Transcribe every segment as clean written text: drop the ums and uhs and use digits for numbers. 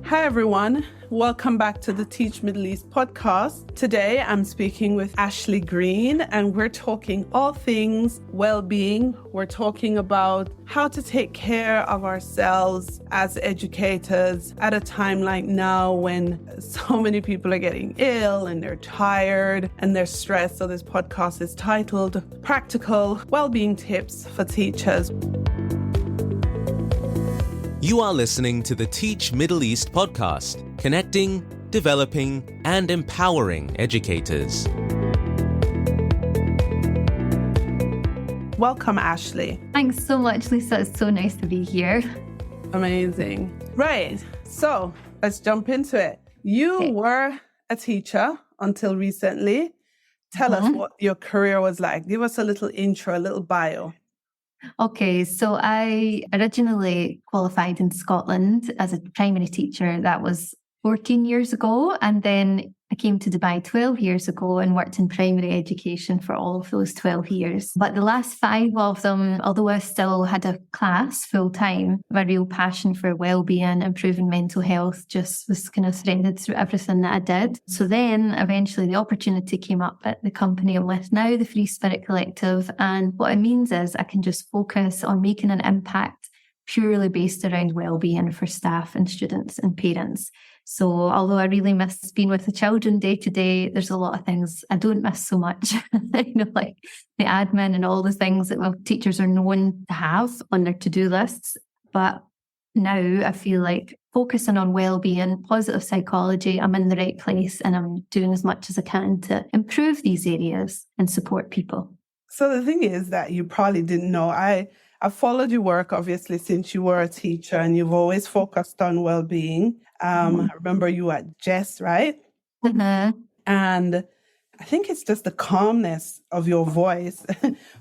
Hi everyone, welcome back to the Teach Middle East podcast. Today I'm speaking with Ashley Green and we're talking all things well-being. We're talking about how to take care of ourselves as educators at a time like now when so many people are getting ill and they're tired and they're stressed. So this podcast is titled Practical Well-Being Tips for Teachers. You are listening to the Teach Middle East podcast, connecting, developing, and empowering educators. Welcome, Ashley. Thanks so much, Lisa. It's so nice to be here. Amazing. Right. So let's jump into it. You were a teacher until recently. Tell us what your career was like. Give us a little intro, a little bio. Okay, so I originally qualified in Scotland as a primary teacher. That was 14 years ago. And then I came to Dubai 12 years ago and worked in primary education for all of those 12 years. But the last 5 of them, although I still had a class full time, my real passion for well-being, improving mental health just was kind of threaded through everything that I did. So then eventually the opportunity came up at the company I'm with now, the Free Spirit Collective. And what it means is I can just focus on making an impact purely based around well-being for staff and students and parents. So although I really miss being with the children day to day, there's a lot of things I don't miss so much, like the admin and all the things that teachers are known to have on their to-do lists. But now I feel like focusing on well-being, positive psychology, I'm in the right place and I'm doing as much as I can to improve these areas and support people. So the thing is that you probably didn't know. I've followed your work, obviously, since you were a teacher and you've always focused on well-being. I remember you at Jess, right? Mm-hmm. And I think it's just the calmness of your voice.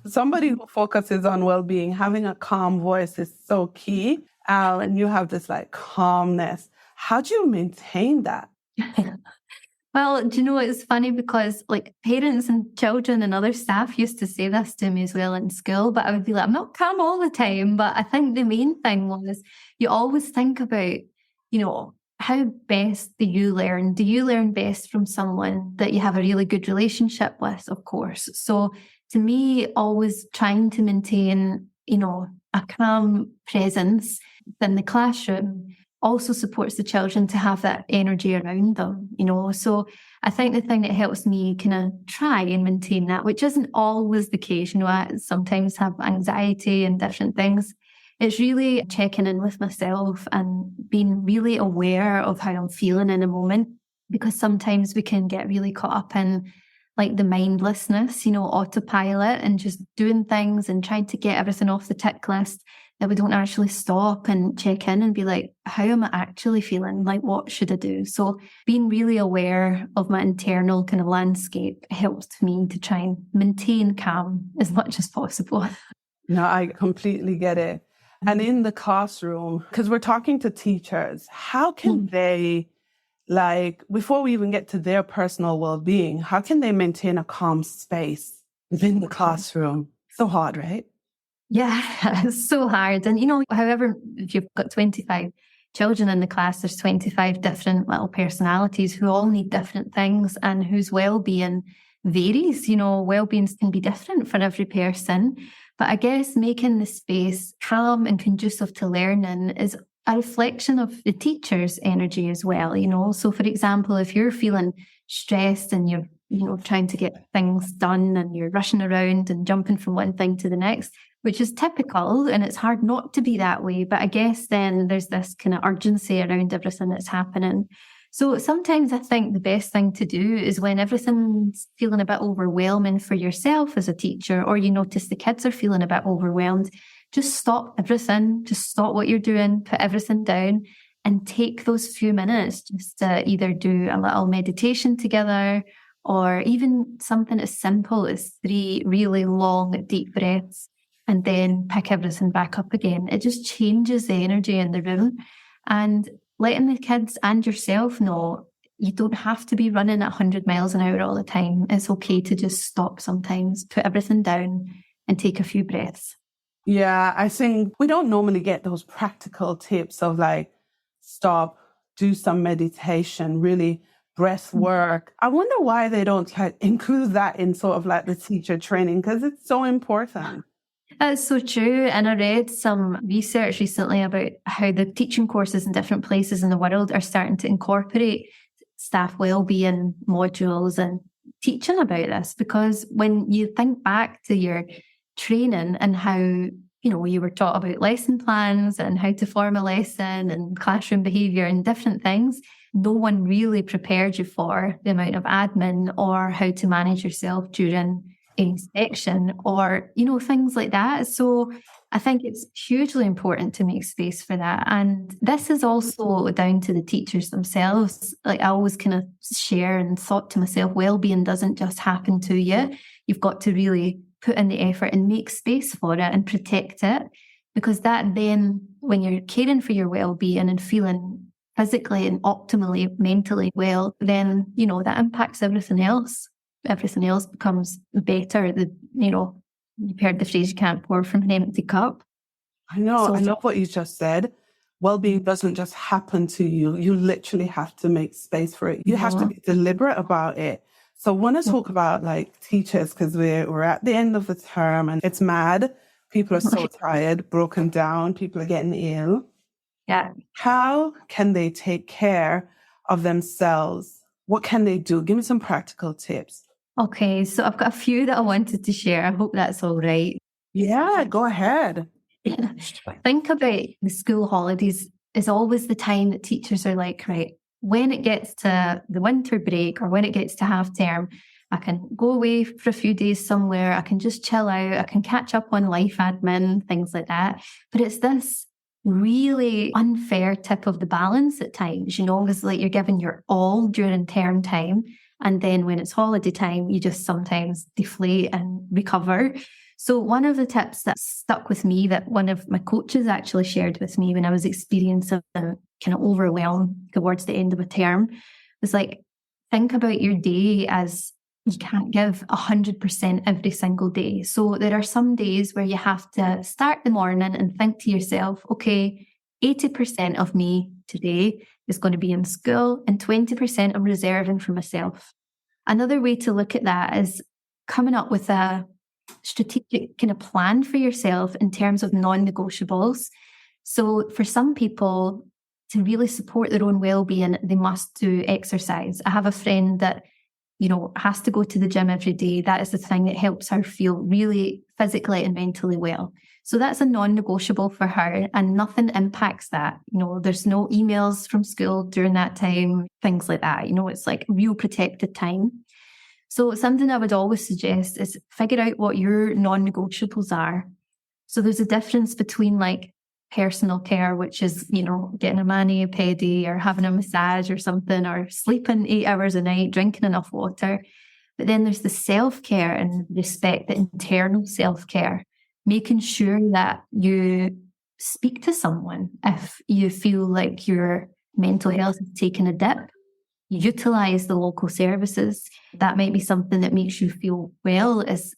Somebody who focuses on well-being, having a calm voice is so key. And you have this like calmness. How do you maintain that? Well, do you know, it's funny because like parents and children and other staff used to say this to me as well in school, but I would be like, I'm not calm all the time. But I think the main thing was you always think about, how best do you learn? Do you learn best from someone that you have a really good relationship with, of course? So to me, always trying to maintain, a calm presence in the classroom also supports the children to have that energy around them, So I think the thing that helps me kind of try and maintain that, which isn't always the case, I sometimes have anxiety and different things. It's really checking in with myself and being really aware of how I'm feeling in a moment, because sometimes we can get really caught up in like the mindlessness, autopilot and just doing things and trying to get everything off the tick list, that we don't actually stop and check in and be like, how am I actually feeling? Like, what should I do? So being really aware of my internal kind of landscape helps me to try and maintain calm as much as possible. No, I completely get it. And in the classroom, because we're talking to teachers, how can they, before we even get to their personal well-being, how can they maintain a calm space within the classroom? So hard, right? Yeah, it's so hard. And, however, if you've got 25 children in the class, there's 25 different little personalities who all need different things and whose well-being varies. Well-beings can be different for every person. But I guess making the space calm and conducive to learning is a reflection of the teacher's energy as well, So, for example, if you're feeling stressed and you're, trying to get things done and you're rushing around and jumping from one thing to the next, which is typical, and it's hard not to be that way. But I guess then there's this kind of urgency around everything that's happening. So sometimes I think the best thing to do is when everything's feeling a bit overwhelming for yourself as a teacher, or you notice the kids are feeling a bit overwhelmed, just stop everything, just stop what you're doing, put everything down and take those few minutes just to either do a little meditation together, or even something as simple as 3 really long, deep breaths, and then pick everything back up again. It just changes the energy in the room. And letting the kids and yourself know you don't have to be running at 100 miles an hour all the time. It's okay to just stop sometimes, put everything down and take a few breaths. Yeah, I think we don't normally get those practical tips of stop, do some meditation, really breath work. I wonder why they don't include that in sort of like the teacher training, because it's so important. That's so true. And I read some research recently about how the teaching courses in different places in the world are starting to incorporate staff wellbeing modules and teaching about this. Because when you think back to your training and how, you were taught about lesson plans and how to form a lesson and classroom behaviour and different things, no one really prepared you for the amount of admin or how to manage yourself during inspection or, things like that. So I think it's hugely important to make space for that. And this is also down to the teachers themselves. Like I always kind of share and thought to myself, wellbeing doesn't just happen to you. You've got to really put in the effort and make space for it and protect it, because that then, when you're caring for your well-being and feeling physically and optimally, mentally well, then, that impacts everything else. Everything else becomes better. You've heard the phrase, you can't pour from an empty cup. I know. I love what you just said. Well-being doesn't just happen to you. You literally have to make space for it. You have to be deliberate about it. So I want to talk about like teachers, because we're at the end of the term and it's mad. People are so tired, broken down. People are getting ill. Yeah. How can they take care of themselves? What can they do? Give me some practical tips. Okay, so I've got a few that I wanted to share. I hope that's all right. Yeah, go ahead. Think about the school holidays is always the time that teachers are like, right, when it gets to the winter break or when it gets to half term, I can go away for a few days somewhere. I can just chill out. I can catch up on life admin, things like that. But it's this really unfair tip of the balance at times, because like you're giving your all during term time. And then when it's holiday time, you just sometimes deflate and recover. So one of the tips that stuck with me that one of my coaches actually shared with me when I was experiencing kind of overwhelm towards the end of a term was like, think about your day as you can't give 100% every single day. So there are some days where you have to start the morning and think to yourself, okay, 80% of me today is going to be in school and 20% I'm reserving for myself. Another way to look at that is coming up with a strategic kind of plan for yourself in terms of non-negotiables. So for some people, to really support their own well-being, they must do exercise. I have a friend that, has to go to the gym every day. That is the thing that helps her feel really physically and mentally well. So that's a non-negotiable for her, and nothing impacts that. There's no emails from school during that time, things like that. It's like real protected time. So something I would always suggest is figure out what your non-negotiables are. So there's a difference between like personal care, which is, getting a mani, a pedi, or having a massage or something, or sleeping 8 hours a night, drinking enough water. But then there's the self-care and respect, the internal self-care, making sure that you speak to someone if you feel like your mental health is taking a dip. Utilize the local services. That might be something that makes you feel well, is,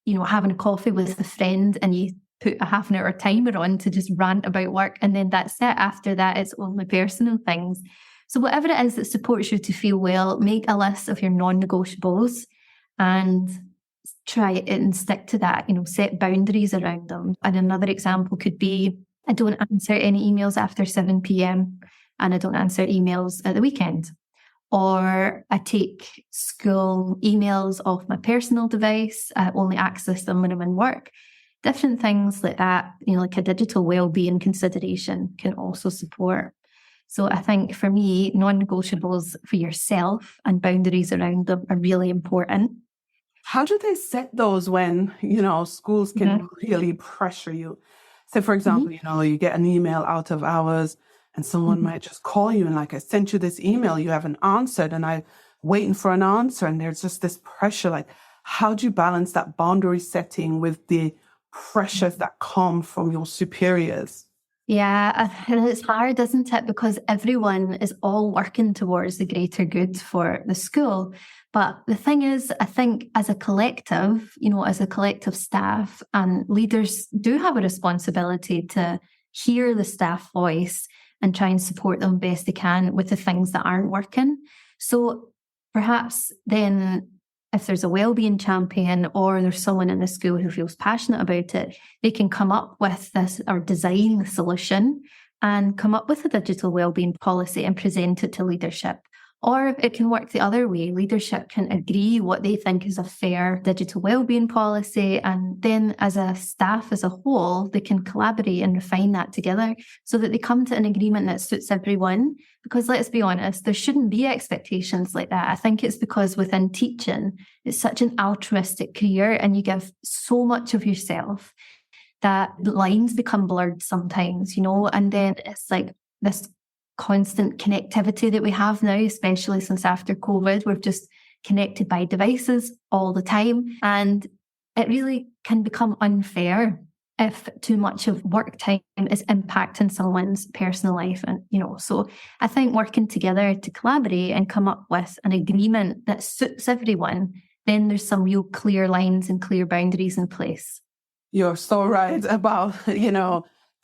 having a coffee with a friend and you put a half an hour timer on to just rant about work, and then that's it. After that, it's only personal things. So whatever it is that supports you to feel well, make a list of your non-negotiables and try it and stick to that, set boundaries around them. And another example could be, I don't answer any emails after 7 p.m. and I don't answer emails at the weekend. Or I take school emails off my personal device. I only access them when I'm in work. Different things like that, like a digital well-being consideration can also support. So I think for me, non-negotiables for yourself and boundaries around them are really important. How do they set those when, schools can really pressure you? So for example, you get an email out of hours and someone might just call you and like, I sent you this email, you haven't answered, and I'm waiting for an answer. And there's just this pressure. Like, how do you balance that boundary setting with the pressures that come from your superiors? Yeah, and it's hard, isn't it? Because everyone is all working towards the greater good for the school. But the thing is, I think as a collective, as a collective staff, and leaders do have a responsibility to hear the staff voice and try and support them best they can with the things that aren't working. So perhaps then if there's a wellbeing champion or there's someone in the school who feels passionate about it, they can come up with this or design the solution and come up with a digital wellbeing policy and present it to leadership. Or it can work the other way. Leadership can agree what they think is a fair digital wellbeing policy. And then as a staff as a whole, they can collaborate and refine that together so that they come to an agreement that suits everyone. Because let's be honest, there shouldn't be expectations like that. I think it's because within teaching, it's such an altruistic career and you give so much of yourself that the lines become blurred sometimes, and then it's like this constant connectivity that we have now, especially since after COVID, we're just connected by devices all the time. And it really can become unfair if too much of work time is impacting someone's personal life. And, so I think working together to collaborate and come up with an agreement that suits everyone, then there's some real clear lines and clear boundaries in place. You're so right about,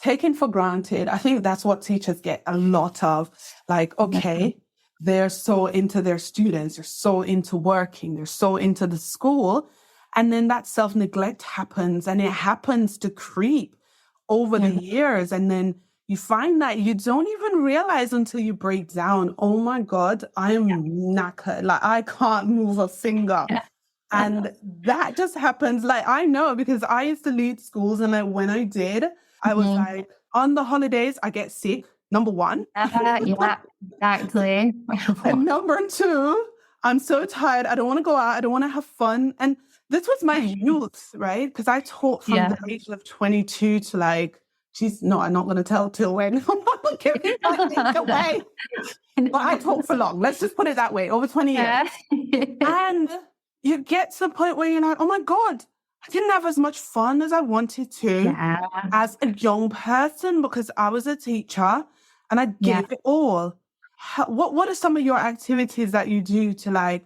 taken for granted. I think that's what teachers get a lot of. Like, okay, they're so into their students, they're so into working, they're so into the school. And then that self-neglect happens, and it happens to creep over the years. And then you find that you don't even realize until you break down, oh my God, I am knackered. Like, I can't move a finger. And that just happens. Like, I know because I used to lead schools, and like when I did, I was like, on the holidays, I get sick, number one. Yeah, exactly. And number two, I'm so tired. I don't want to go out. I don't want to have fun. And this was my youth, right? Because I taught from the age of 22 to like, geez, no, I'm not going to tell till when. I'm not giving my thing away. But I taught for long. Let's just put it that way, over 20 years. And you get to the point where you're like, oh my God, I didn't have as much fun as I wanted to as a young person because I was a teacher and I gave it all. What are some of your activities that you do to like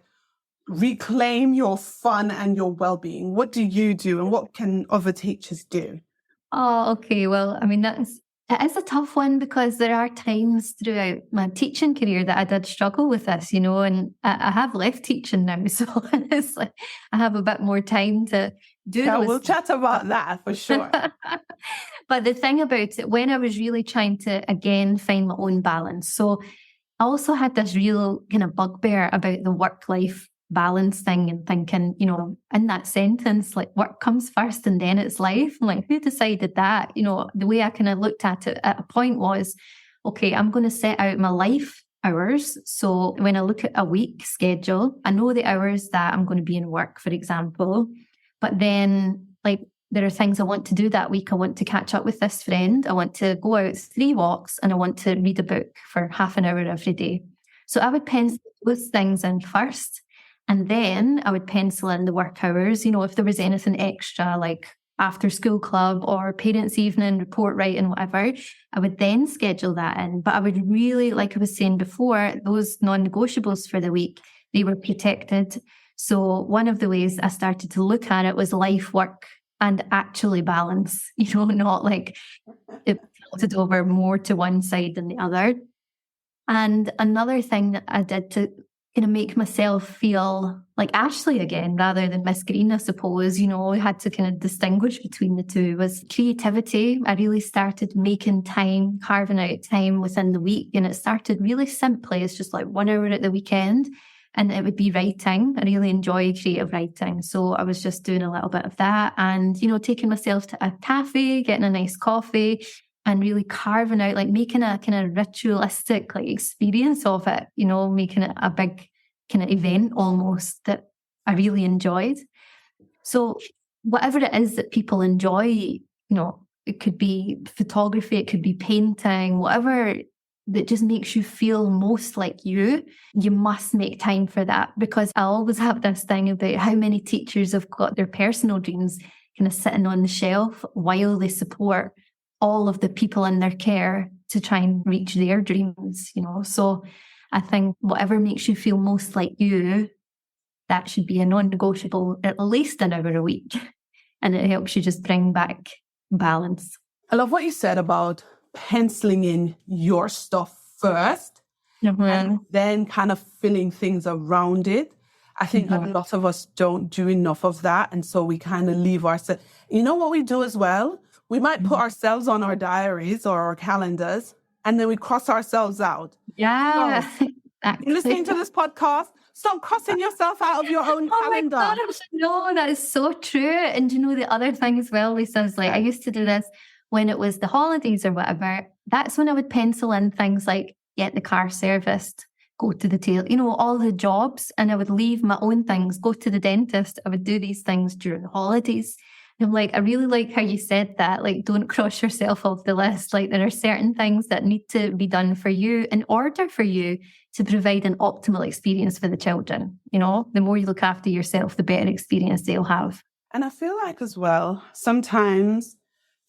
reclaim your fun and your well-being? What do you do and what can other teachers do? Oh, okay. Well, I mean, it is a tough one because there are times throughout my teaching career that I did struggle with this, and I have left teaching now. So it's like I have a bit more time to do those. We'll chat about that for sure. But the thing about it, when I was really trying to, again, find my own balance. So I also had this real kind of bugbear about the work-life balance thing and thinking, in that sentence, like work comes first and then it's life. I'm like, who decided that? The way I kind of looked at it at a point was, okay, I'm going to set out my life hours. So when I look at a week schedule, I know the hours that I'm going to be in work, for example. But then like there are things I want to do that week. I want to catch up with this friend. I want to go out 3 walks and I want to read a book for half an hour every day. So I would pencil those things in first. And then I would pencil in the work hours, if there was anything extra like after school club or parents' evening, report writing, whatever, I would then schedule that in. But I would really, like I was saying before, those non-negotiables for the week, they were protected. So one of the ways I started to look at it was life, work, and actually balance, not like it tilted over more to one side than the other. And another thing that I did to kind of make myself feel like Ashley again, rather than Miss Green, I suppose, I had to kind of distinguish between the two, was creativity. I really started making time, carving out time within the week. And it started really simply as just like 1 hour at the weekend. And it would be writing. I really enjoy creative writing. So I was just doing a little bit of that and, taking myself to a cafe, getting a nice coffee and really carving out, like making a kind of ritualistic like experience of it, making it a big kind of event almost that I really enjoyed. So whatever it is that people enjoy, it could be photography, it could be painting, whatever that just makes you feel most like you must make time for that. Because I always have this thing about how many teachers have got their personal dreams kind of sitting on the shelf while they support all of the people in their care to try and reach their dreams, So I think whatever makes you feel most like you, that should be a non-negotiable, at least an hour a week. And it helps you just bring back balance. I love what you said about penciling in your stuff first and then kind of filling things around it. I think a lot of us don't do enough of that. And so we kind of leave ourselves. You know what we do as well? We might put ourselves on our diaries or our calendars, and then we cross ourselves out. Yeah. So, you're listening to this podcast, stop crossing yourself out of your own calendar. Oh my gosh, no, that is so true. And you know, the other thing as well, Lisa, is like, I used to do this when it was the holidays or whatever. That's when I would pencil in things like get the car serviced, go to the tailor, you know, all the jobs. And I would leave my own things, go to the dentist. I would do these things during the holidays. And I'm like, I really like how you said that, like, don't cross yourself off the list. Like, there are certain things that need to be done for you in order for you to provide an optimal experience for the children. You know, the more you look after yourself, the better experience they'll have. And I feel like as well, sometimes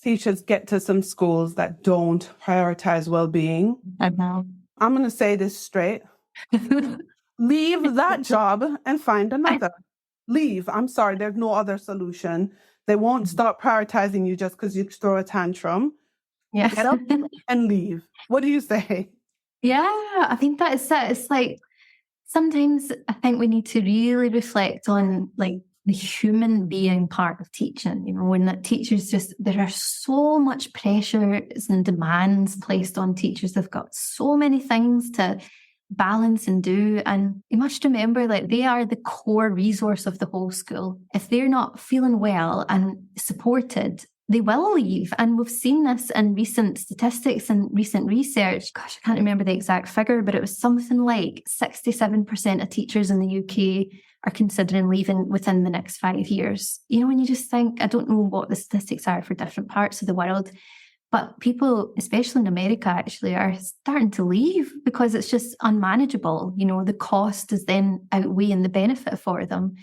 teachers get to some schools that don't prioritize well-being. I know. I'm going to say this straight. Leave that job and find another. Leave. I'm sorry, there's no other solution. They won't start prioritizing you just because you throw a tantrum. Yes. Get up and leave. What do you say? Yeah, I think that is it. It's like, sometimes I think we need to really reflect on like the human being part of teaching, you know, when that teachers just, there are so much pressures and demands placed on teachers. They've got so many things to balance and do. And you must remember, like, they are the core resource of the whole school. If they're not feeling well and supported, they will leave. And we've seen this in recent statistics and recent research. Gosh, I can't remember the exact figure, but it was something like 67% of teachers in the UK are considering leaving within the next 5 years. You know, when you just think, I don't know what the statistics are for different parts of the world, but people, especially in America, actually are starting to leave because it's just unmanageable. You know, the cost is then outweighing the benefit for them.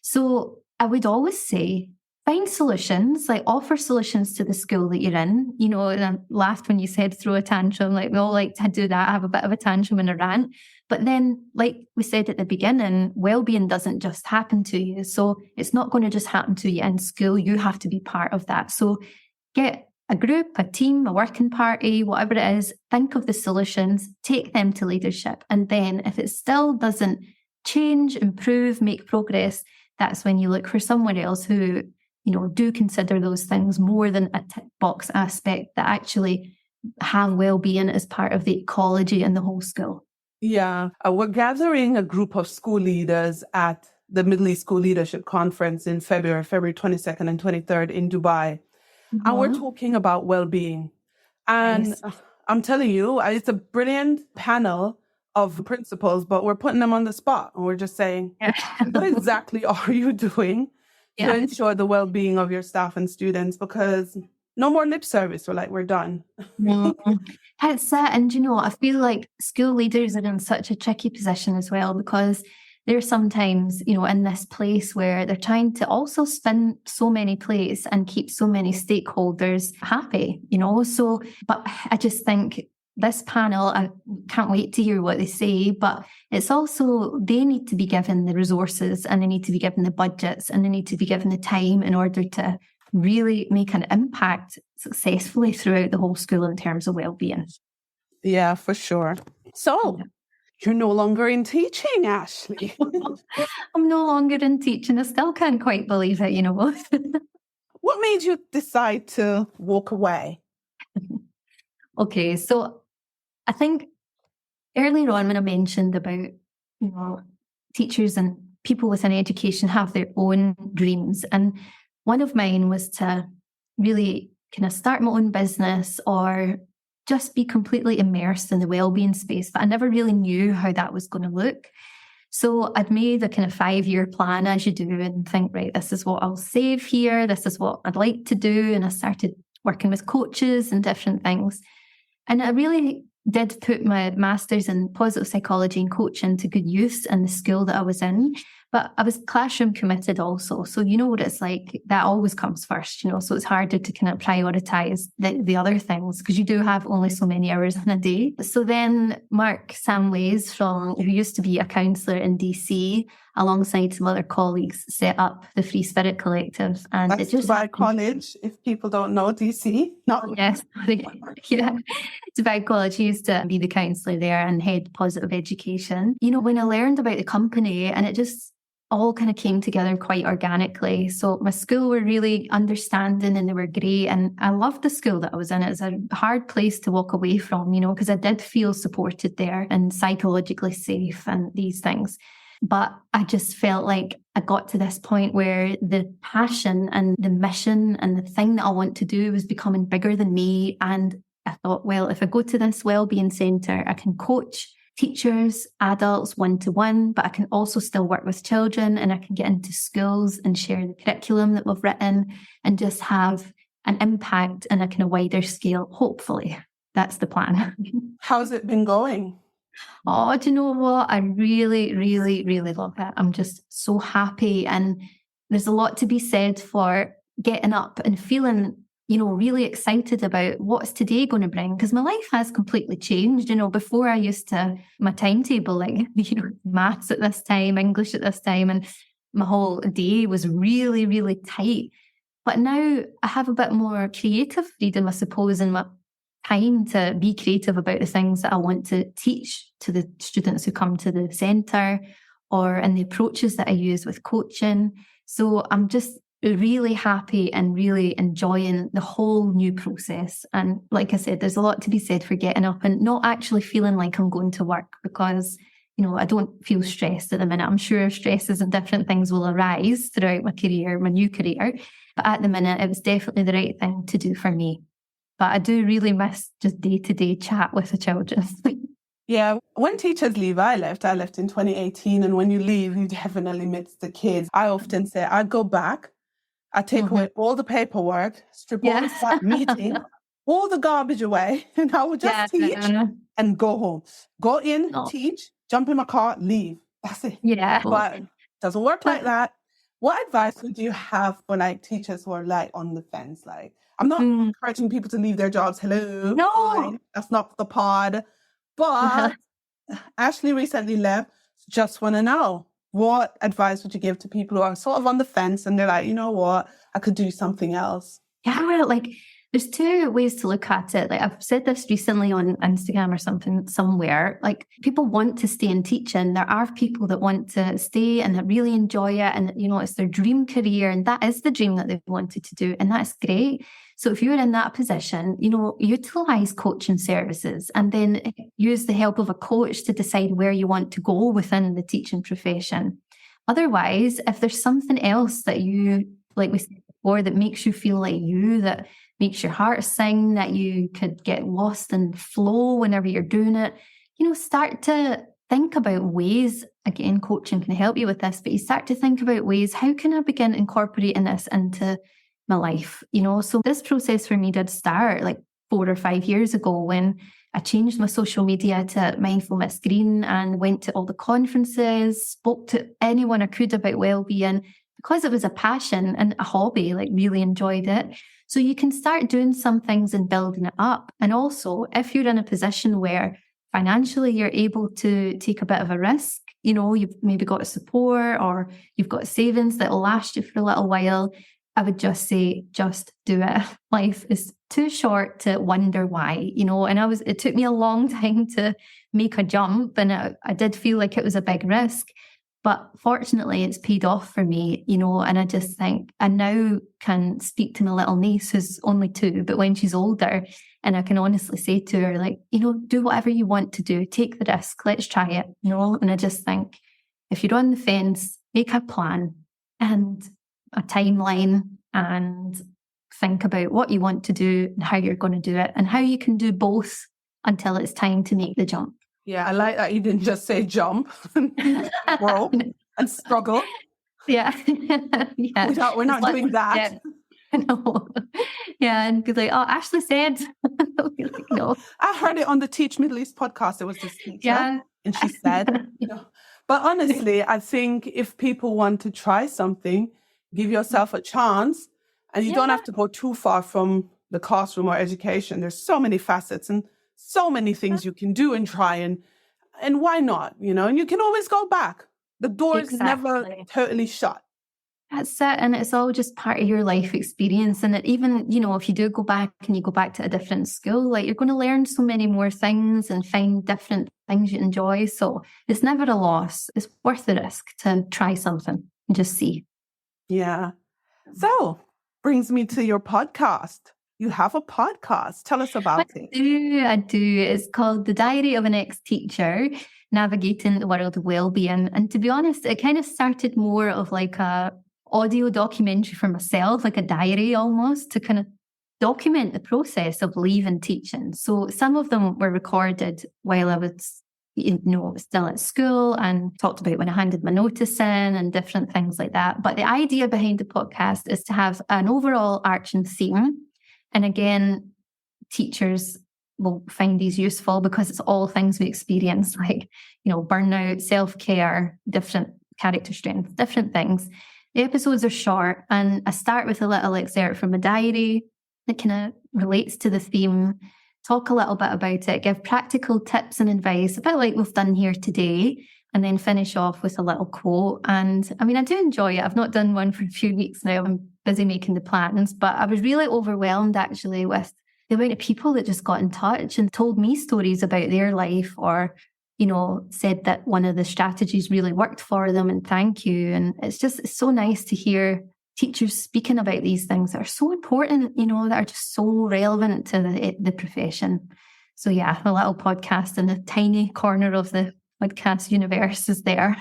So I would always say, find solutions, like offer solutions to the school that you're in. You know, and I laughed when you said throw a tantrum, like we all like to do that, have a bit of a tantrum and a rant. But then, like we said at the beginning, well-being doesn't just happen to you. So it's not going to just happen to you in school. You have to be part of that. So get a group, a team, a working party, whatever it is, think of the solutions, take them to leadership. And then if it still doesn't change, improve, make progress, that's when you look for someone else who, you know, do consider those things more than a tick box aspect, that actually have well-being as part of the ecology in the whole school. Yeah, we're gathering a group of school leaders at the Middle East School Leadership Conference in February 22nd and 23rd in Dubai. And we're talking about well-being. And Nice. I'm telling you, it's a brilliant panel of principals, but we're putting them on the spot. And we're just saying, what exactly are you doing to ensure the well-being of your staff and students? Because no more lip service. We're like, we're done. No, that's it. And, you know, I feel like school leaders are in such a tricky position as well, because they're sometimes, you know, in this place where they're trying to also spin so many plates and keep so many stakeholders happy, you know. So, but I just think this panel, I can't wait to hear what they say, but it's also, they need to be given the resources and they need to be given the budgets and they need to be given the time in order to really make an impact successfully throughout the whole school in terms of well-being. Yeah, for sure. So you're no longer in teaching, Ashley. I'm no longer in teaching. I still can't quite believe it, you know. What made you decide to walk away? Okay, so I think earlier on when I mentioned about, you know, teachers and people within education have their own dreams, and one of mine was to really kind of start my own business or just be completely immersed in the wellbeing space, but I never really knew how that was going to look. So I'd made a kind of 5-year plan, as you do, and think, right, this is what I'll save here, this is what I'd like to do. And I started working with coaches and different things. And I really did put my master's in positive psychology and coaching to good use in the school that I was in. But I was classroom committed also. So you know what it's like, that always comes first, so it's harder to kind of prioritize the other things because you do have only so many hours in a day. So then Mark Samways, who used to be a counsellor in DC, alongside some other colleagues, set up the Free Spirit Collective. And That's it just Dubai College, if people don't know, DC. No. Yes, yeah. Dubai College. He used to be the counsellor there and head positive education. When I learned about the company, and it just all kind of came together quite organically. So my school were really understanding and they were great. And I loved the school that I was in. It was a hard place to walk away from, because I did feel supported there and psychologically safe and these things. But I just felt like I got to this point where the passion and the mission and the thing that I want to do was becoming bigger than me. And I thought, well, if I go to this Wellbeing Centre, I can coach teachers, adults, one-to-one, but I can also still work with children and I can get into schools and share the curriculum that we've written and just have an impact in a kind of wider scale, hopefully. That's the plan. How's it been going? Oh, do you know what? I really, really, really love it. I'm just so happy. And there's a lot to be said for getting up and feeling, really excited about what's today going to bring. Because my life has completely changed. Before I used to, my timetable, like, maths at this time, English at this time, and my whole day was really, really tight. But now I have a bit more creative freedom, I suppose, in my time to be creative about the things that I want to teach to the students who come to the centre or in the approaches that I use with coaching. So I'm just really happy and really enjoying the whole new process. And like I said, there's a lot to be said for getting up and not actually feeling like I'm going to work because, I don't feel stressed at the minute. I'm sure stresses and different things will arise throughout my career, my new career. But at the minute, it was definitely the right thing to do for me. But I do really miss just day-to-day chat with the children. Yeah, when teachers leave, I left in 2018. And when you leave, you definitely miss the kids. I often say, I go back, I take away all the paperwork, strip all the staff meeting, all the garbage away, and I would just teach and go home. Go in, teach, jump in my car, leave. That's it. Yeah. But it doesn't work like that. What advice would you have for teachers who are on the fence? I'm not encouraging people to leave their jobs. Hello. No. That's not the pod. But Ashley recently left. Just want to know, what advice would you give to people who are sort of on the fence and they're like, you know what, I could do something else? Yeah, well, there's two ways to look at it. I've said this recently on Instagram or something somewhere. People want to stay in teaching. There are people that want to stay and that really enjoy it. And, it's their dream career. And that is the dream that they've wanted to do. And that's great. So if you're in that position, utilize coaching services and then use the help of a coach to decide where you want to go within the teaching profession. Otherwise, if there's something else that you, like we said before, that makes you feel like that makes your heart sing, that you could get lost in flow whenever you're doing it, start to think about ways, again, coaching can help you with this, but you start to think about ways, how can I begin incorporating this into my life? So this process for me did start 4 or 5 years ago when I changed my social media to Mindfulness Green and went to all the conferences, spoke to anyone I could about wellbeing because it was a passion and a hobby, really enjoyed it. So you can start doing some things and building it up. And also, if you're in a position where financially you're able to take a bit of a risk, you've maybe got a support or you've got savings that will last you for a little while, I would just say, just do it. Life is too short to wonder why, and it took me a long time to make a jump and I did feel like it was a big risk. But fortunately, it's paid off for me, and I just think I now can speak to my little niece who's only 2, but when she's older, and I can honestly say to her, do whatever you want to do, take the risk, let's try it, And I just think if you're on the fence, make a plan and a timeline and think about what you want to do and how you're going to do it and how you can do both until it's time to make the jump. Yeah, I like that you didn't just say jump, grow and struggle. Yeah. Yeah. We're not doing that. Yeah. No. Yeah, and be like, oh, Ashley said. No. I heard it on the Teach Middle East podcast. There was this teacher, and she said, But honestly, I think if people want to try something, give yourself a chance, and you don't have to go too far from the classroom or education. There's so many facets and so many things you can do and try, and why not, and you can always go back. The door is never totally shut. That's it. And it's all just part of your life experience. And even, if you do go back and you go back to a different school, like you're going to learn so many more things and find different things you enjoy. So it's never a loss. It's worth the risk to try something and just see. Yeah. So brings me to your podcast. You have a podcast. Tell us about it. I do. It's called The Diary of an Ex-Teacher, Navigating the World of Wellbeing. And to be honest, it kind of started more of like a audio documentary for myself, like a diary almost, to kind of document the process of leaving teaching. So some of them were recorded while I was, still at school, and talked about when I handed my notice in and different things like that. But the idea behind the podcast is to have an overall arching theme. And again, teachers will find these useful because it's all things we experience, like, burnout, self-care, different character strengths, different things. The episodes are short, and I start with a little excerpt from a diary that kind of relates to the theme, talk a little bit about it, give practical tips and advice, a bit like we've done here today, and then finish off with a little quote. And I do enjoy it. I've not done one for a few weeks now. I'm busy making the plans, but I was really overwhelmed actually with the amount of people that just got in touch and told me stories about their life, or said that one of the strategies really worked for them and thank you. And it's so nice to hear teachers speaking about these things that are so important, that are just so relevant to the profession. So yeah, a little podcast in a tiny corner of the podcast universe is there.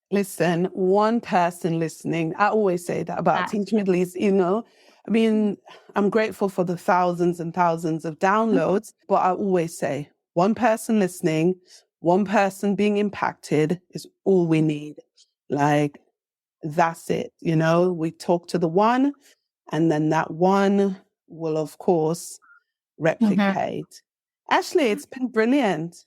Listen, one person listening, I always say that about Teach Middle East, I'm grateful for the thousands and thousands of downloads, but I always say one person listening, one person being impacted is all we need. Like, that's it. We talk to the one, and then that one will, of course, replicate. Ashley, it's been brilliant.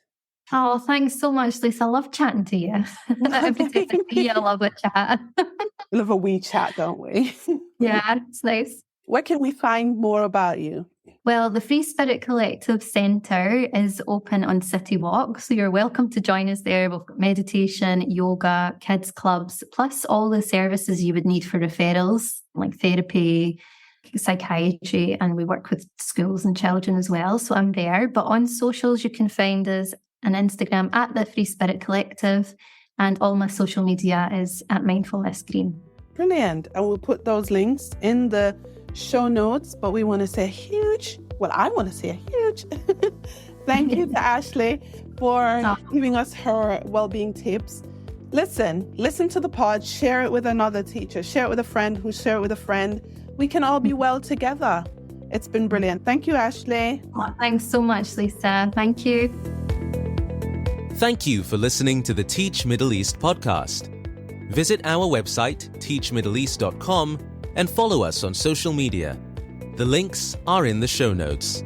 Oh, thanks so much, Lisa. I love chatting to you. Every time I see you, I love a chat. We love a wee chat, don't we? Yeah, it's nice. Where can we find more about you? Well, the Free Spirit Collective Centre is open on City Walk, so you're welcome to join us there. We've got meditation, yoga, kids clubs, plus all the services you would need for referrals, like therapy, psychiatry, and we work with schools and children as well. So I'm there. But on socials, you can find us on Instagram at the Free Spirit Collective, and all my social media is at Mindfulness Green. Brilliant. And we'll put those links in the show notes, but we want to say I want to say a huge thank you to Ashley for giving us her well-being tips. Listen to the pod, share it with another teacher, share it with a friend who share it with a friend. We can all be well together. It's been brilliant. Thank you, Ashley. Oh, thanks so much, Lisa. Thank you. Thank you for listening to the Teach Middle East podcast. Visit our website, teachmiddleeast.com, and follow us on social media. The links are in the show notes.